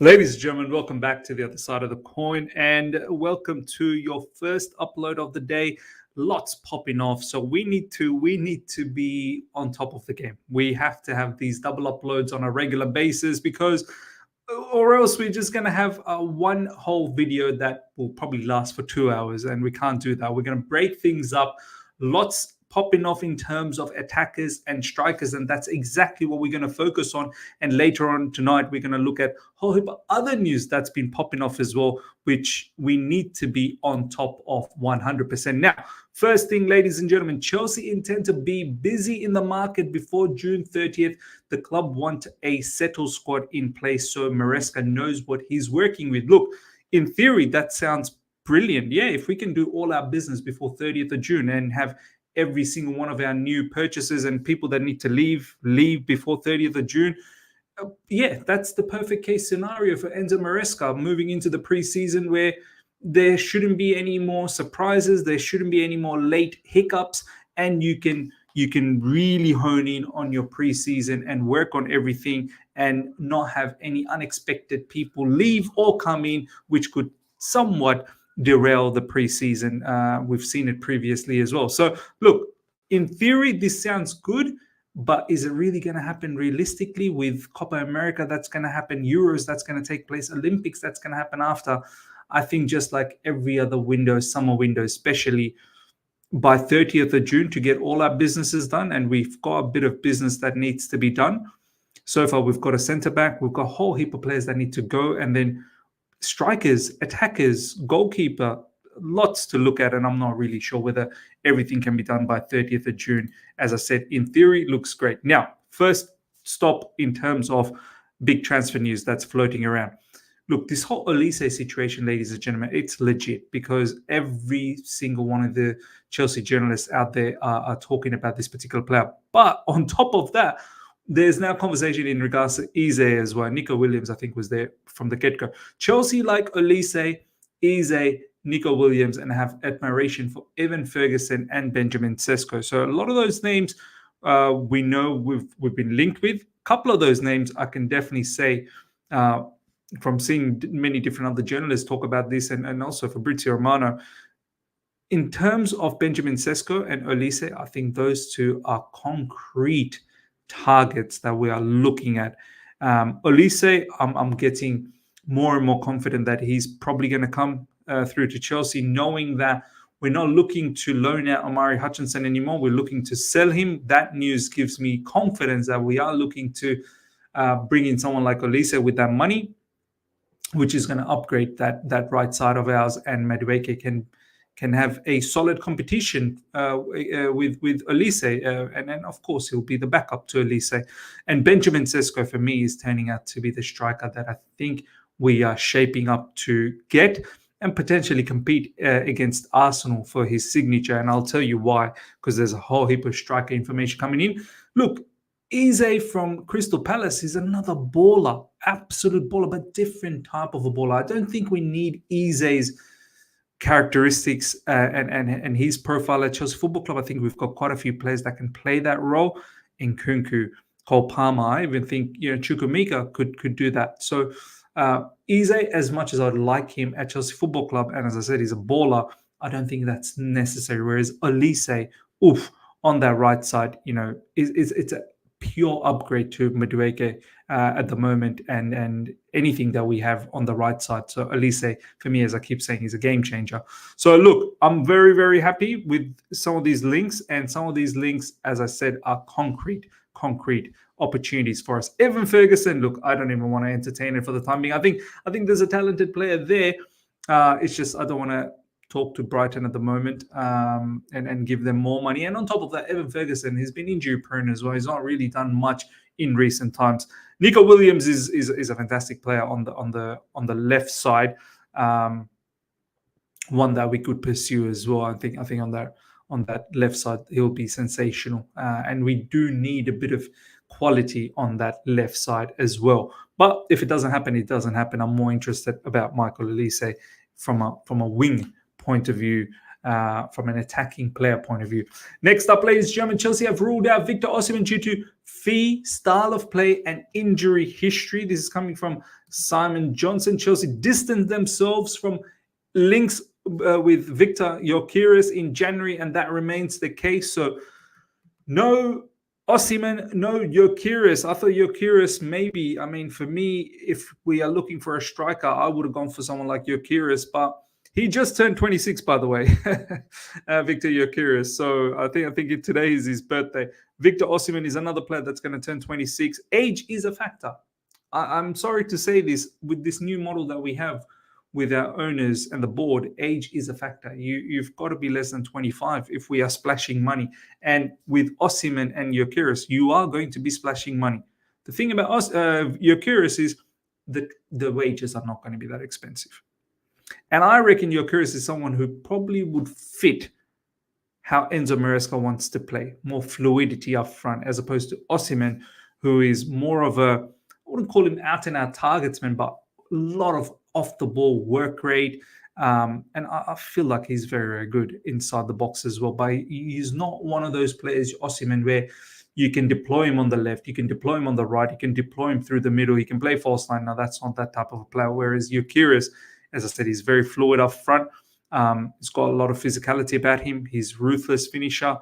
Ladies and gentlemen, welcome back to the other side of the coin, and welcome to your first upload of the day. Lots popping off, so we need to be on top of the game. We have to have these double uploads on a regular basis, because or else we're just going to have one whole video that will probably last for 2 hours, and we can't do that. We're going to break things up. Lots popping off in terms of attackers and strikers, and that's exactly what we're going to focus on. And later on tonight, we're going to look at a whole heap of other news that's been popping off as well, which we need to be on top of 100%. Now, first thing, ladies and gentlemen, Chelsea intend to be busy in the market before June 30th. The club want a settled squad in place, so Maresca knows what he's working with. Look, in theory, that sounds brilliant. Yeah, if we can do all our business before 30th of June and have every single one of our new purchases and people that need to leave before 30th of June. Yeah, that's the perfect case scenario for Enzo Maresca moving into the preseason, where there shouldn't be any more surprises. There shouldn't be any more late hiccups, and you can really hone in on your preseason and work on everything and not have any unexpected people leave or come in, which could somewhat derail the preseason. We've seen it previously as well. So look, in theory, this sounds good, but is it really going to happen realistically with Copa America? That's going to happen, Euros that's going to take place, Olympics that's going to happen after. I think just like every other window, summer window especially, by 30th of June to get all our businesses done, and we've got a bit of business that needs to be done. So far, we've got a centre-back, we've got a whole heap of players that need to go, and then strikers, attackers, goalkeeper, lots to look at, and I'm not really sure whether everything can be done by 30th of June. As I said, in theory, it looks great. Now, first stop in terms of big transfer news that's floating around. Look, this whole Olise situation, ladies and gentlemen, it's legit, because every single one of the Chelsea journalists out there are talking about this particular player. But on top of that, there's now conversation in regards to Olise as well. Nico Williams, I think, was there from the get-go. Chelsea like Olise, Olise, Nico Williams, and have admiration for Evan Ferguson and Benjamin Sesko. So a lot of those names we know we've been linked with. A couple of those names I can definitely say, from seeing many different other journalists talk about this, and also Fabrizio Romano. In terms of Benjamin Sesko and Olise, I think those two are concrete targets that we are looking at. Olise, I'm getting more and more confident that he's probably going to come through to Chelsea, knowing that we're not looking to loan out Omari Hutchinson anymore. We're looking to sell him. That news gives me confidence that we are looking to bring in someone like Olise with that money, which is going to upgrade that right side of ours, and Madueke can have a solid competition with Olise, and then of course he'll be the backup to Olise. And Benjamin Sesko, for me, is turning out to be the striker that I think we are shaping up to get and potentially compete against Arsenal for his signature. And I'll tell you why, because there's a whole heap of striker information coming in. Look, Olise from Crystal Palace is another baller, absolute baller, but different type of a baller. I don't think we need Olise's characteristics and his profile at Chelsea Football Club. I think we've got quite a few players that can play that role. In Nkunku, Cole Palmer, I even think Chukwuemeka could do that. So Olise, as much as I'd like him at Chelsea Football Club, and as I said, he's a baller, I don't think that's necessary. Whereas Olise, on that right side, it's a pure upgrade to Madueke at the moment, and anything that we have on the right side. So Olise, for me, as I keep saying, is a game changer. So look, I'm very, very happy with some of these links, and some of these links, as I said, are concrete opportunities for us. Evan Ferguson, look, I don't even want to entertain it for the time being. I think there's a talented player there. It's just I don't want to talk to Brighton at the moment and give them more money. And on top of that, Evan Ferguson has been injury prone as well. He's not really done much in recent times. Nico Williams is a fantastic player on the left side, one that we could pursue as well. I think on that left side he'll be sensational, and we do need a bit of quality on that left side as well. But if it doesn't happen, it doesn't happen. I'm more interested about Michael Olise from a wing point of view from an attacking player point of view. Next up, ladies and gentlemen, Chelsea have ruled out Victor Osimhen due to fee, style of play, and injury history. This is coming from Simon Johnson. Chelsea distanced themselves from links with Victor Gyokeres in January, and that remains the case. So no Osimhen, no Gyokeres. I thought Gyokeres maybe, I mean, for me, if we are looking for a striker, I would have gone for someone like Gyokeres, but he just turned 26, by the way, Victor Gyokeres. So I think today is his birthday. Victor Osimhen is another player that's going to turn 26. Age is a factor. I'm sorry to say this, with this new model that we have with our owners and the board, age is a factor. You've got to be less than 25 if we are splashing money. And with Osimhen and Gyokeres, you are going to be splashing money. The thing about Gyokeres is that the wages are not going to be that expensive. And I reckon Gyokeres is someone who probably would fit how Enzo Maresca wants to play. More fluidity up front, as opposed to Osimhen, who is more of a, I wouldn't call him out-and-out targetsman, but a lot of off-the-ball work rate. And I feel like he's very, very good inside the box as well. But he's not one of those players, Osimhen, where you can deploy him on the left, you can deploy him on the right, you can deploy him through the middle, he can play false line. Now, that's not that type of a player. Whereas Gyokeres, as I said, he's very fluid up front. He's got a lot of physicality about him. He's ruthless finisher.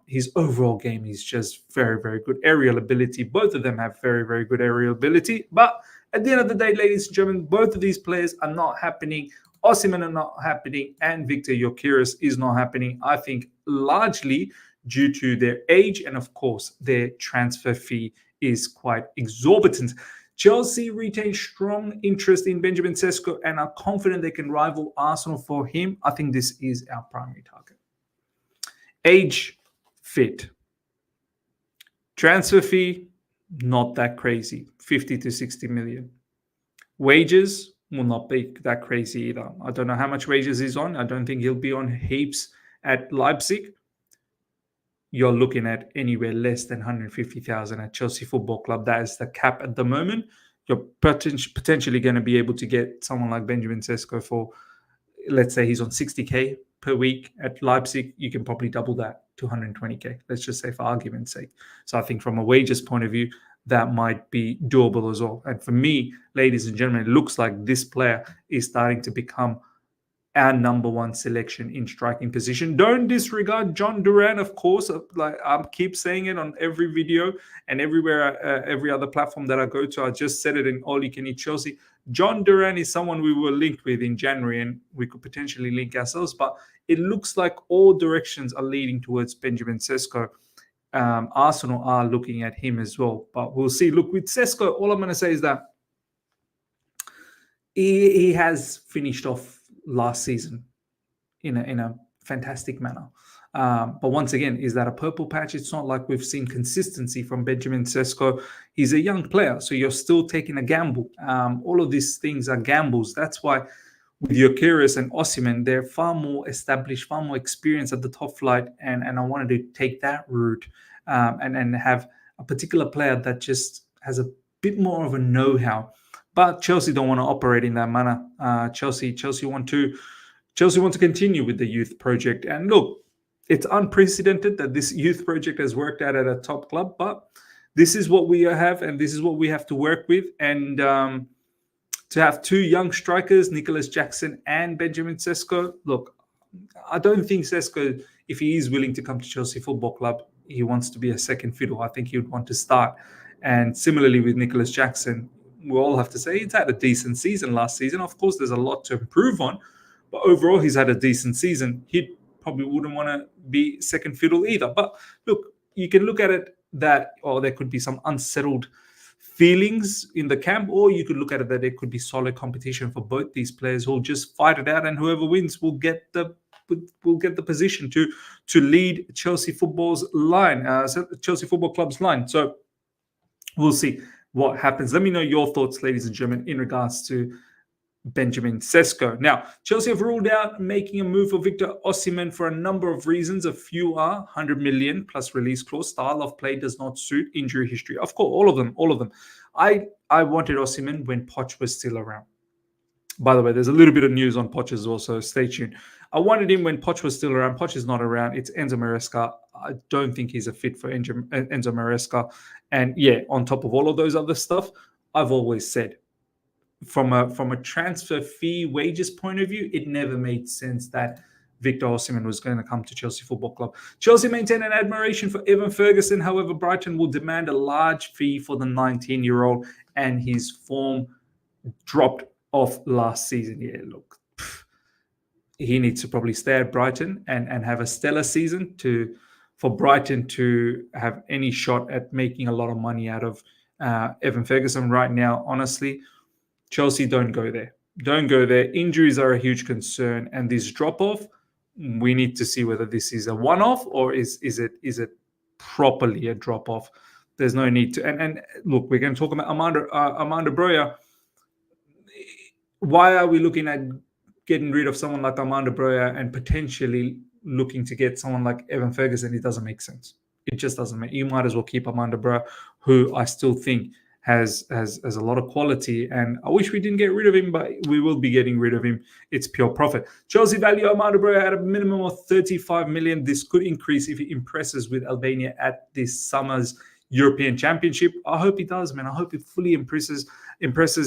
His overall game is just very, very good. Aerial ability. Both of them have very, very good aerial ability. But at the end of the day, ladies and gentlemen, both of these players are not happening. Osimhen are not happening, and Victor Gyokeres is not happening. I think largely due to their age, and of course, their transfer fee is quite exorbitant. Chelsea retain strong interest in Benjamin Sesko and are confident they can rival Arsenal for him. I think this is our primary target. Age, fit. Transfer fee, not that crazy, 50 to 60 million. Wages will not be that crazy either. I don't know how much wages he's on. I don't think he'll be on heaps at Leipzig. You're looking at anywhere less than 150,000 at Chelsea Football Club. That is the cap at the moment. You're potentially going to be able to get someone like Benjamin Sesko for, let's say he's on 60K per week at Leipzig. You can probably double that to 120K. Let's just say for argument's sake. So I think from a wages point of view, that might be doable as well. And for me, ladies and gentlemen, it looks like this player is starting to become our number one selection in striking position. Don't disregard John Duran, of course. Like I keep saying it on every video and everywhere, every other platform that I go to. I just said it in All You Can Eat Chelsea. John Duran is someone we were linked with in January, and we could potentially link ourselves. But it looks like all directions are leading towards Benjamin Sesko. Arsenal are looking at him as well, but we'll see. Look, with Sesko, all I'm going to say is that he has finished off last season in a fantastic manner. But once again, is that a purple patch? It's not like we've seen consistency from Benjamin Sesko. He's a young player, so you're still taking a gamble. All of these things are gambles. That's why with Gyokeres and Osimhen, they're far more established, far more experienced at the top flight, and I wanted to take that route and have a particular player that just has a bit more of a know-how. But Chelsea don't want to operate in that manner. Chelsea want to continue with the youth project. And look, it's unprecedented that this youth project has worked out at a top club, but this is what we have, and this is what we have to work with. And to have two young strikers, Nicolas Jackson and Benjamin Sesko, look, I don't think Sesko, if he is willing to come to Chelsea Football Club, he wants to be a second fiddle. I think he would want to start. And similarly with Nicolas Jackson, we all have to say he's had a decent season last season. Of course, there's a lot to improve on, but overall, he's had a decent season. He probably wouldn't want to be second fiddle either. But look, you can look at it that, there could be some unsettled feelings in the camp, or you could look at it that there could be solid competition for both these players who'll just fight it out, and whoever wins will get the position to lead Chelsea Football's line, Chelsea Football Club's line. So we'll see what happens. Let me know your thoughts, ladies and gentlemen, in regards to Benjamin Sesko. Now, Chelsea have ruled out making a move for Victor Osimhen for a number of reasons. A few are 100 million plus release clause, style of play does not suit, injury history. Of course, all of them. I wanted Osimhen when Poch was still around. By the way, there's a little bit of news on Poch as well, so stay tuned. I wanted him when Poch was still around. Poch is not around. It's Enzo Maresca. I don't think he's a fit for Enzo Maresca. And yeah, on top of all of those other stuff, I've always said, from a transfer fee wages point of view, it never made sense that Victor Osimhen was going to come to Chelsea Football Club. Chelsea maintain an admiration for Evan Ferguson. However, Brighton will demand a large fee for the 19-year-old, and his form dropped off last season. Yeah, look, he needs to probably stay at Brighton and have a stellar season for Brighton to have any shot at making a lot of money out of Evan Ferguson right now. Honestly, Chelsea, don't go there. Don't go there. Injuries are a huge concern, and this drop-off, we need to see whether this is a one-off or is it properly a drop-off. There's no need to. And look, we're going to talk about Armando Broja. Why are we looking at getting rid of someone like Armando Broja and potentially looking to get someone like Evan Ferguson? It doesn't make sense. It just doesn't make. You might as well keep Armando Broja, who I still think has a lot of quality, and I wish we didn't get rid of him, but we will be getting rid of him. It's pure profit. Chelsea value Armando Broja at a minimum of 35 million. This could increase if he impresses with Albania at this summer's European Championship. I hope he does, man. I hope he fully impresses.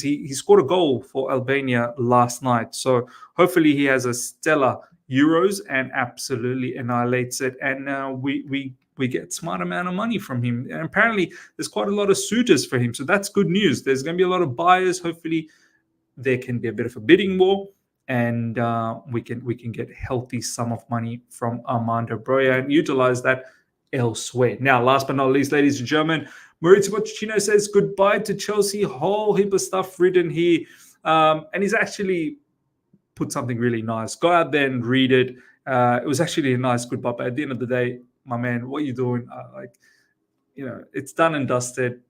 He scored a goal for Albania last night, so hopefully he has a stellar Euros and absolutely annihilates it. And we get smart amount of money from him. And apparently there's quite a lot of suitors for him. So that's good news. There's going to be a lot of buyers. Hopefully there can be a bit of a bidding war, and we can get a healthy sum of money from Armando Broja and utilize that elsewhere. Now, last but not least, ladies and gentlemen, Maurizio Pochettino says goodbye to Chelsea. Whole heap of stuff written here. And he's actually put something really nice. Go out there and read it. It was actually a nice goodbye. But at the end of the day, my man, what are you doing? It's done and dusted.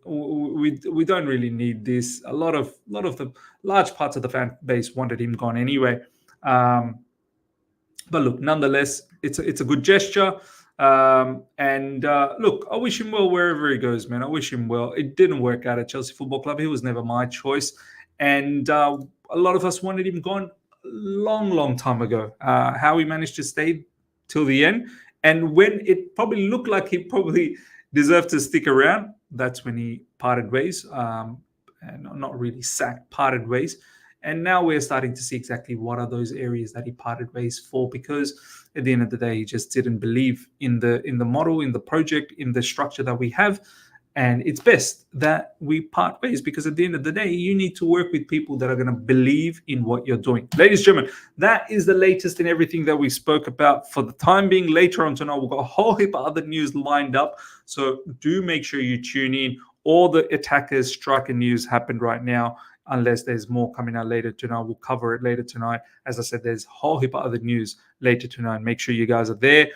We don't really need this. A lot of the large parts of the fan base wanted him gone anyway. But look, nonetheless, it's a good gesture. Look, I wish him well wherever he goes, man. I wish him well. It didn't work out at Chelsea Football Club. He was never my choice, and a lot of us wanted him gone long time ago. How he managed to stay till the end. And when it probably looked like he probably deserved to stick around, that's when he parted ways. And not really sacked, parted ways. And now we're starting to see exactly what are those areas that he parted ways for, because at the end of the day, he just didn't believe in the model, in the project, in the structure that we have. And it's best that we part ways, because at the end of the day, you need to work with people that are going to believe in what you're doing. Ladies and gentlemen, that is the latest in everything that we spoke about for the time being. Later on tonight, we've got a whole heap of other news lined up. So do make sure you tune in. All the attackers, striker news happened right now, unless there's more coming out later tonight. We'll cover it later tonight. As I said, there's a whole heap of other news later tonight. Make sure you guys are there.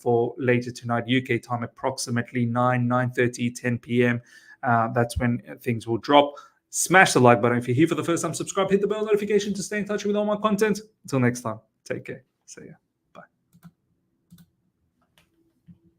For later tonight, UK time, approximately 9:30, 10 p.m. That's when things will drop. Smash the like button if you're here for the first time. Subscribe, hit the bell notification to stay in touch with all my content. Until next time, take care. See ya.